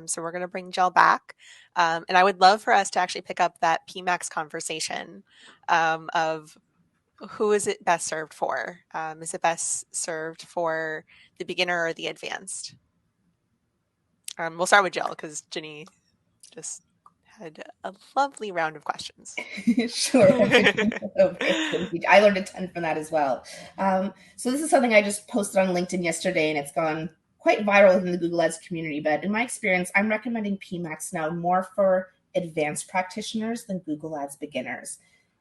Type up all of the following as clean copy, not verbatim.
So we're going to bring Jyll back. And I would love for us to actually pick up that PMAX conversation of who is it best served for? Is it best served for the beginner or the advanced? We'll start with Jyll because Ginny just had a lovely round of questions. Sure. I learned a ton from that as well. So this is something I just posted on LinkedIn yesterday, and it's gone quite viral within the Google Ads community. But in my experience, I'm recommending PMAX now more for advanced practitioners than Google Ads beginners.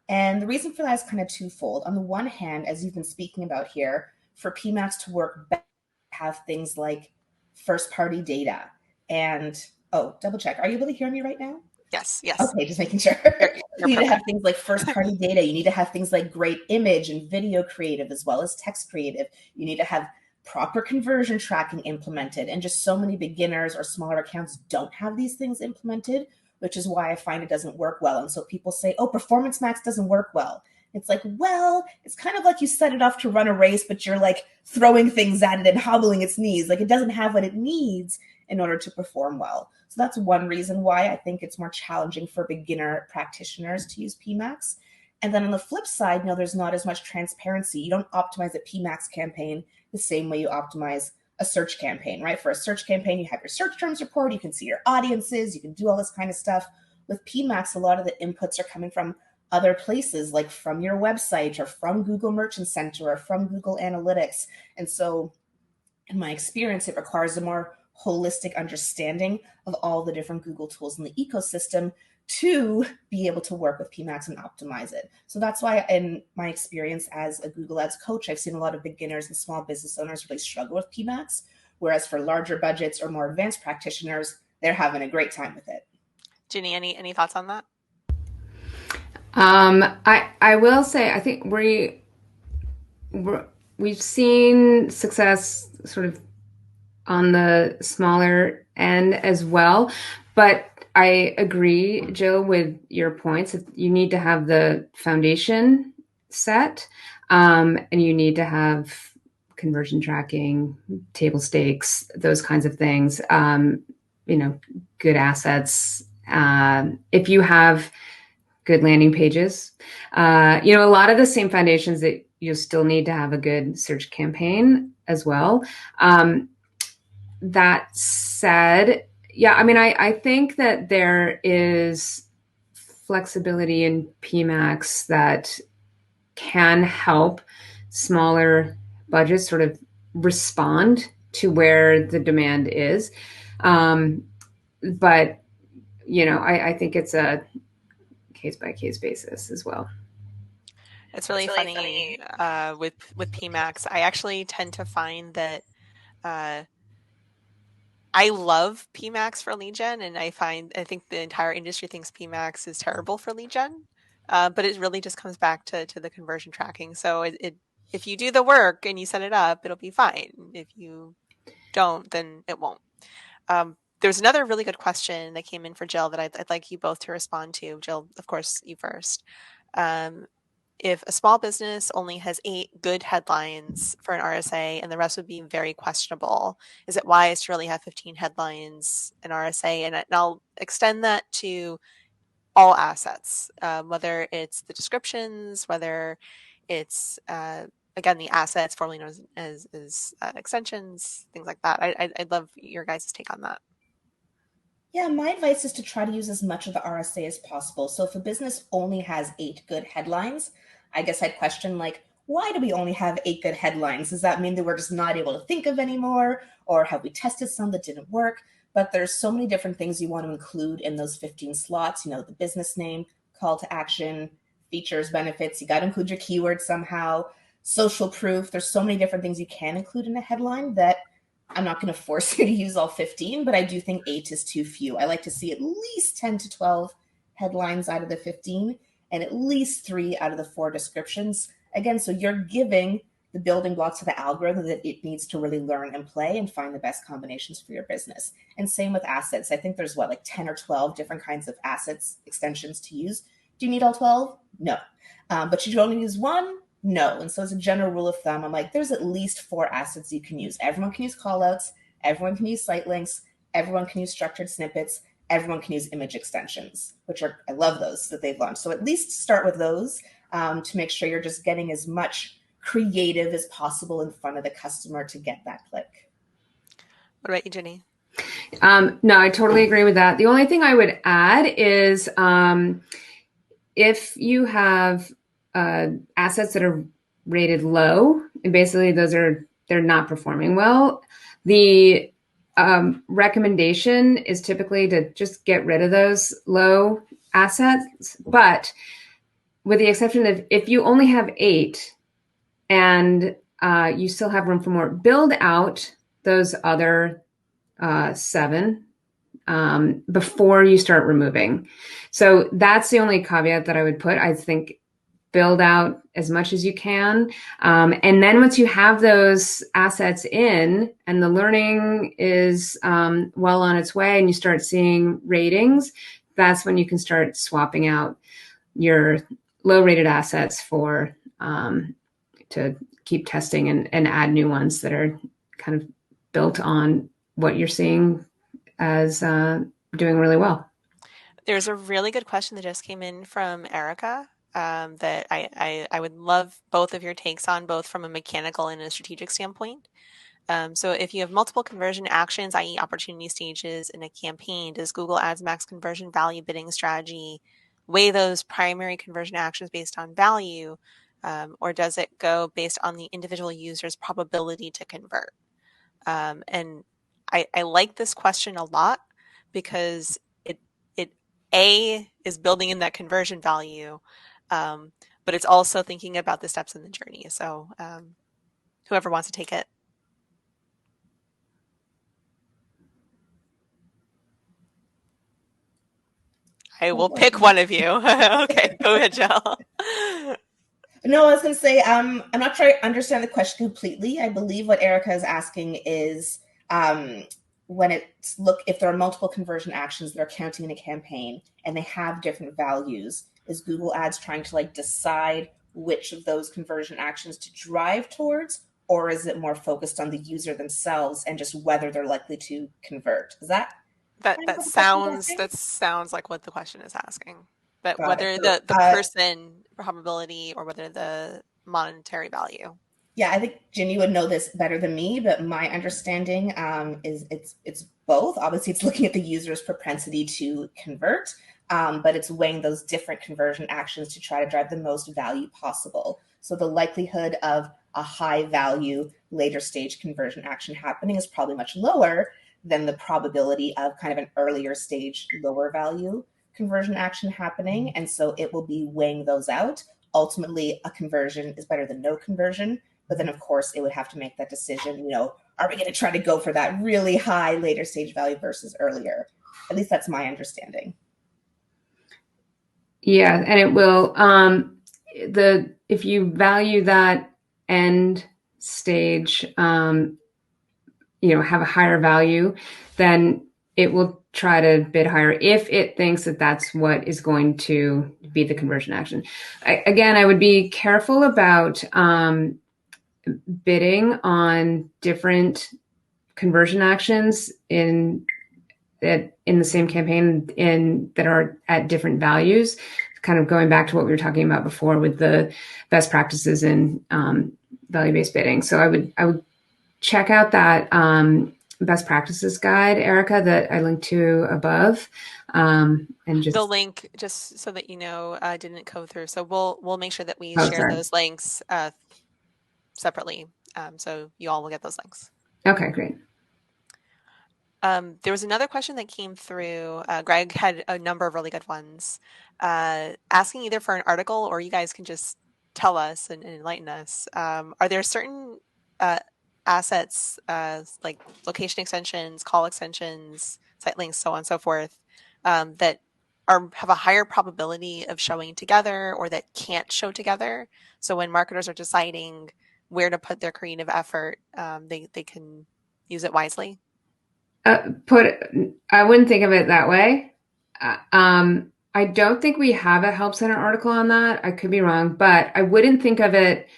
And the reason for that is kind of twofold. On the one hand, as you've been speaking about here, for PMAX to work better, have things like first party data and double check. Are you able to hear me right now? Yes, yes. Okay, just making sure. You're You need to have perfect. things like first party data. You need to have things like great image and video creative as well as text creative. You need to have proper conversion tracking implemented. And just so many beginners or smaller accounts don't have these things implemented, which is why I find it doesn't work well. And so people say, oh, Performance Max doesn't work well. It's like, well, it's kind of like you set it off to run a race, but you're like throwing things at it and hobbling its knees. Like it doesn't have what it needs in order to perform well. So that's one reason why I think it's more challenging for beginner practitioners to use PMAX. And then on the flip side, there's not as much transparency. You don't optimize a PMAX campaign the same way you optimize a search campaign, right? For a search campaign, you have your search terms report, you can see your audiences, you can do all this kind of stuff. With PMAX, a lot of the inputs are coming from other places, like from your website or from Google Merchant Center or from Google Analytics. And so in my experience, it requires a more holistic understanding of all the different Google tools in the ecosystem to be able to work with PMAX and optimize it. So that's why in my experience as a Google Ads coach, I've seen a lot of beginners and small business owners really struggle with PMAX, whereas for larger budgets or more advanced practitioners, they're having a great time with it. Ginny, any thoughts on that? I will say I think we've seen success sort of on the smaller end as well, but I agree, Jyll, with your points. You need to have the foundation set, and you need to have conversion tracking, table stakes, those kinds of things. Good assets. If you have good landing pages, a lot of the same foundations that you still need to have a good search campaign as well. That said, yeah, I think that there is flexibility in PMAX that can help smaller budgets sort of respond to where the demand is. But, I think it's a case by case basis as well. It's really funny with PMAX. I actually tend to find that I love PMAX for lead gen, and I think the entire industry thinks PMAX is terrible for lead gen, but it really just comes back to the conversion tracking. So if you do the work and you set it up, it'll be fine. If you don't, then it won't. There's another really good question that came in for Jyll that I'd like you both to respond to. Jyll, of course, you first. If a small business only has 8 good headlines for an RSA and the rest would be very questionable, is it wise to really have 15 headlines in RSA? And I'll extend that to all assets, whether it's the descriptions, whether it's, again, the assets formerly known as extensions, things like that. I'd love your guys' take on that. Yeah, my advice is to try to use as much of the RSA as possible. So if a business only has 8 good headlines, I guess I'd question like, why do we only have 8 good headlines? Does that mean that we're just not able to think of anymore? Or have we tested some that didn't work? But there's so many different things you want to include in those 15 slots, the business name, call to action, features, benefits. You got to include your keywords somehow, social proof. There's so many different things you can include in a headline that I'm not going to force you to use all 15, but I do think 8 is too few. I like to see at least 10 to 12 headlines out of the 15 and at least 3 out of the 4 descriptions. Again, so you're giving the building blocks of the algorithm that it needs to really learn and play and find the best combinations for your business. And same with assets. I think there's like 10 or 12 different kinds of assets extensions to use. Do you need all 12? No. But should you only use one? No. And so as a general rule of thumb, I'm like, there's at least 4 assets you can use. Everyone can use callouts. Everyone can use site links. everyone can use structured snippets, everyone can use image extensions, which are, I love those that they've launched. So at least start with those to make sure you're just getting as much creative as possible in front of the customer to get that click. What about you, Ginny? No, I totally agree with that. The only thing I would add is if you have assets that are rated low, and basically they're not performing well, the recommendation is typically to just get rid of those low assets. But with the exception of if you only have 8 and you still have room for more, build out those other 7 before you start removing. So that's the only caveat that I would put. I think build out as much as you can. And then once you have those assets in and the learning is well on its way and you start seeing ratings, that's when you can start swapping out your low rated assets for to keep testing and add new ones that are kind of built on what you're seeing as doing really well. There's a really good question that just came in from Erica that I would love both of your takes on, both from a mechanical and a strategic standpoint. So if you have multiple conversion actions, i.e. opportunity stages in a campaign, does Google Ads Max conversion value bidding strategy weigh those primary conversion actions based on value, or does it go based on the individual user's probability to convert? And I like this question a lot because it is building in that conversion value, but it's also thinking about the steps in the journey. So whoever wants to take it. I will pick one of you. Okay, go ahead, Jyll. No, I was going to say, I'm not sure I understand the question completely. I believe what Erica is asking is when it's if there are multiple conversion actions that are counting in a campaign and they have different values, is Google Ads trying to decide which of those conversion actions to drive towards, or is it more focused on the user themselves and just whether they're likely to convert? Is that that sounds like what the question is asking. But Got whether it. So, the person probability or whether the monetary value. Yeah, I think Ginny would know this better than me, but my understanding is it's both. Obviously, it's looking at the user's propensity to convert, but it's weighing those different conversion actions to try to drive the most value possible. So the likelihood of a high value later stage conversion action happening is probably much lower than the probability of kind of an earlier stage lower value conversion action happening. And so it will be weighing those out. Ultimately, a conversion is better than no conversion. But then, of course, it would have to make that decision, are we going to try to go for that really high later stage value versus earlier? At least that's my understanding. Yeah, and it will, if you value that end stage, have a higher value, then it will try to bid higher if it thinks that that's what is going to be the conversion action. Again, I would be careful about bidding on different conversion actions in the same campaign that are at different values, kind of going back to what we were talking about before with the best practices in value-based bidding. So I would check out that best practices guide, Erica, that I linked to above, and just the link, just so that you know, didn't go through. So we'll make sure that we share those links separately, so you all will get those links. Okay, great. There was another question that came through. Greg had a number of really good ones, asking either for an article or you guys can just tell us and enlighten us. Are there certain assets like location extensions, call extensions, site links, so on and so forth, that have a higher probability of showing together or that can't show together? So when marketers are deciding where to put their creative effort, they can use it wisely? I wouldn't think of it that way. I don't think we have a Help Center article on that. I could be wrong, but I wouldn't think of it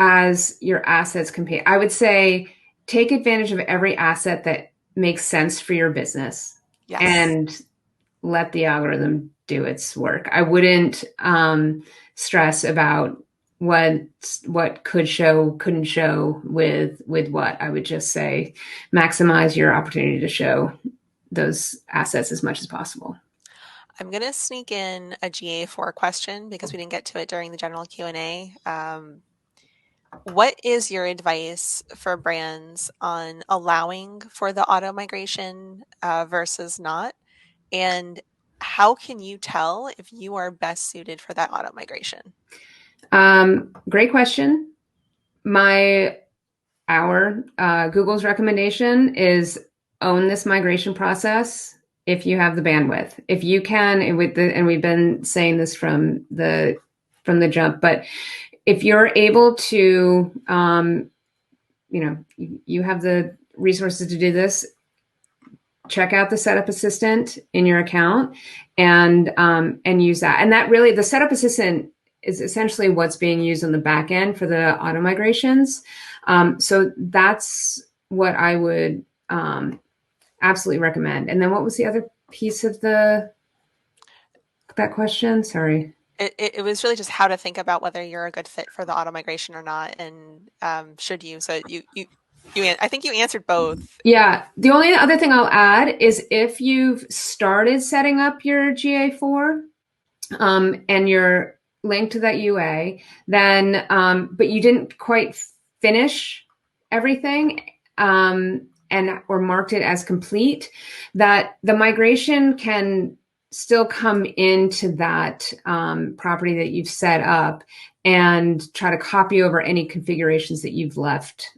as your assets compete. I would say take advantage of every asset that makes sense for your business. Yes. And let the algorithm do its work. I wouldn't stress about what could show, couldn't show with what. I would just say maximize your opportunity to show those assets as much as possible. I'm going to sneak in a GA4 question because we didn't get to it during the general Q&A. What is your advice for brands on allowing for the auto migration versus not? And how can you tell if you are best suited for that auto migration? Great question. Our Google's recommendation is own this migration process if you have the bandwidth. If you can, and we've been saying this from the jump, but if you're able to, you have the resources to do this, check out the setup assistant in your account and use that. And that really, the setup assistant is essentially what's being used on the back end for the auto migrations. So that's what I would absolutely recommend. And then what was the other piece of that question? Sorry. It was really just how to think about whether you're a good fit for the auto migration or not, and should you. So I think you answered both. Yeah. The only other thing I'll add is if you've started setting up your GA4 and you're linked to that UA, then but you didn't quite finish everything or marked it as complete, that the migration can still come into that property that you've set up and try to copy over any configurations that you've left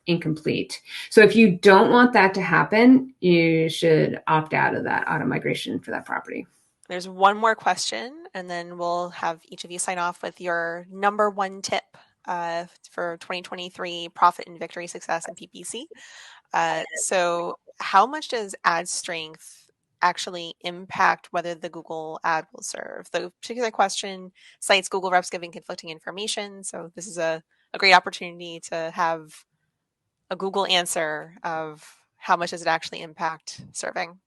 incomplete. So if you don't want that to happen, you should opt out of that auto migration for that property. There's one more question, and then we'll have each of you sign off with your number one tip for 2023 profit and victory success in PPC. So how much does ad strength actually impact whether the Google ad will serve? The particular question cites Google reps giving conflicting information. So this is a great opportunity to have a Google answer of how much does it actually impact serving.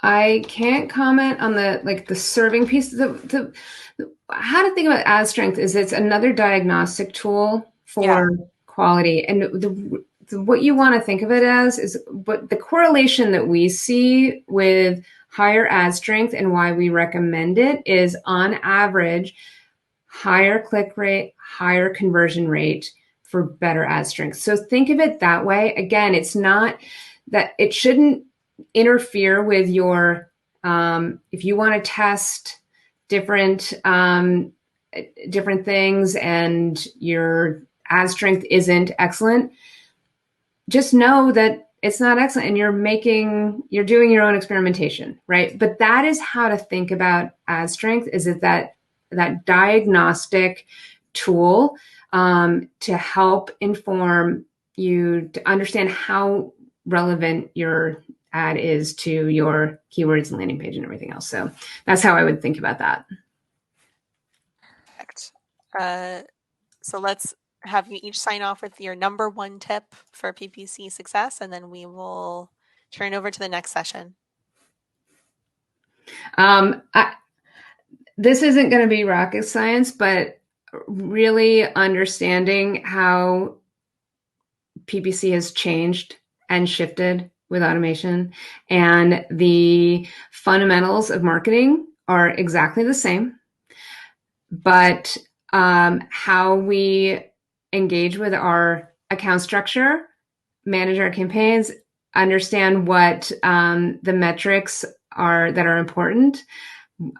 I can't comment on the serving piece. How to think about ad strength is it's another diagnostic tool for quality. And what you want to think of it as is what the correlation that we see with higher ad strength and why we recommend it is on average, higher click rate, higher conversion rate for better ad strength. So think of it that way. Again, it's not that it shouldn't interfere with your, if you want to test different things and your ad strength isn't excellent, just know that it's not excellent and you're doing your own experimentation, right? But that is how to think about ad strength, is that diagnostic tool to help inform you to understand how relevant your ad is to your keywords and landing page and everything else. So that's how I would think about that. Perfect. So let's have you each sign off with your number one tip for PPC success, and then we will turn over to the next session. This isn't going to be rocket science, but really understanding how PPC has changed and shifted with automation, and the fundamentals of marketing are exactly the same, but how we engage with our account structure, manage our campaigns, understand what the metrics are that are important,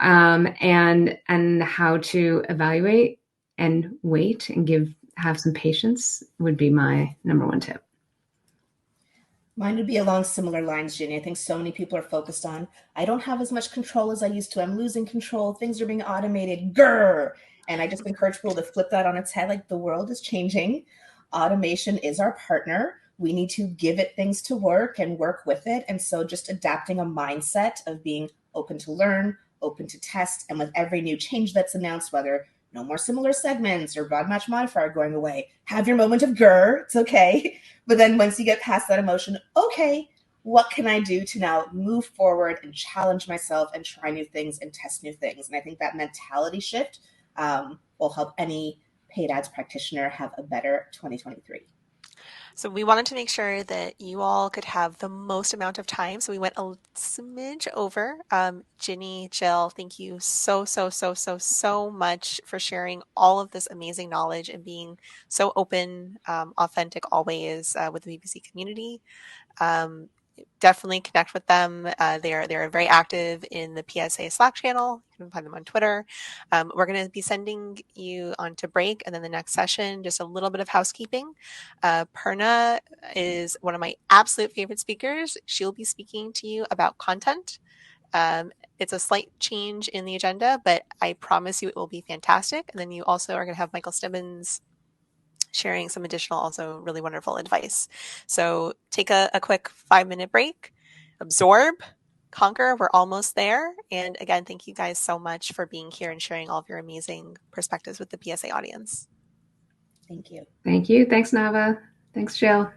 and how to evaluate and wait and have some patience would be my number one tip. Mine would be along similar lines, Ginny. I think so many people are focused on, I don't have as much control as I used to. I'm losing control. Things are being automated. Grr! And I just encourage people to flip that on its head. Like, the world is changing. Automation is our partner. We need to give it things to work and work with it. And so just adapting a mindset of being open to learn, open to test, and with every new change that's announced, whether No more similar segments or broad match modifier going away. Have your moment of grr, it's okay. But then once you get past that emotion, okay, what can I do to now move forward and challenge myself and try new things and test new things? And I think that mentality shift will help any paid ads practitioner have a better 2023. So we wanted to make sure that you all could have the most amount of time. So we went a smidge over. Ginny, Jyll, thank you so much for sharing all of this amazing knowledge and being so open, authentic always with the BBC community. Um, Definitely connect with them. They're very active in the PSA Slack channel. You can find them on Twitter. We're going to be sending you on to break, and then the next session, just a little bit of housekeeping. Perna is one of my absolute favorite speakers. She'll be speaking to you about content. It's a slight change in the agenda, but I promise you it will be fantastic. And then you also are going to have Michael Stibbins sharing some additional, also really wonderful advice. So take a quick 5-minute break, absorb, conquer. We're almost there. And again, thank you guys so much for being here and sharing all of your amazing perspectives with the PSA audience. Thank you. Thank you. Thanks, Navah. Thanks, Jyll.